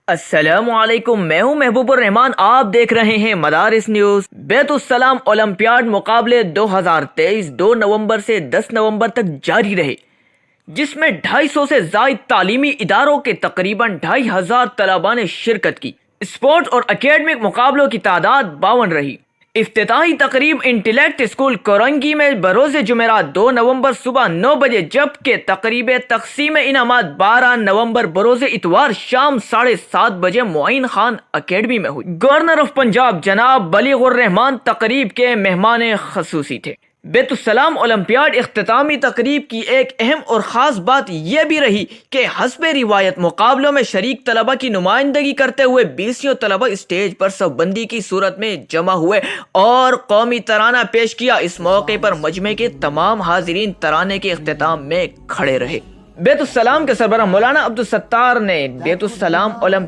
السلام علیکم، میں ہوں محبوب الرحمان، آپ دیکھ رہے ہیں مدارس نیوز۔ بیت السلام اولمپیاڈ مقابلے 2023 2 نومبر سے 10 نومبر تک جاری رہے، جس میں 250 سے زائد تعلیمی اداروں کے تقریباً 2500 طلباء نے شرکت کی۔ اسپورٹ اور اکیڈمک مقابلوں کی تعداد 52 رہی۔ افتتاحی تقریب انٹلیکٹ اسکول کورنگی میں بروز جمعرات 2 نومبر صبح 9 بجے، جبکہ تقریب تقسیم انعامات 12 نومبر بروز اتوار شام 7:30 بجے معین خان اکیڈمی میں ہوئی۔ گورنر آف پنجاب جناب بلیغ الرحمان تقریب کے مہمان خصوصی تھے۔ بیت السلام اولمپیاڈ اختتامی تقریب کی ایک اہم اور خاص بات یہ بھی رہی کہ حسب روایت مقابلوں میں شریک طلباء کی نمائندگی کرتے ہوئے 20 طلباء اسٹیج پر صف بندی کی صورت میں جمع ہوئے اور قومی ترانہ پیش کیا۔ اس موقع پر مجمع کے تمام حاضرین ترانے کے اختتام میں کھڑے رہے۔ بیت السلام کے سربراہ مولانا عبدالستار نے بیت السلام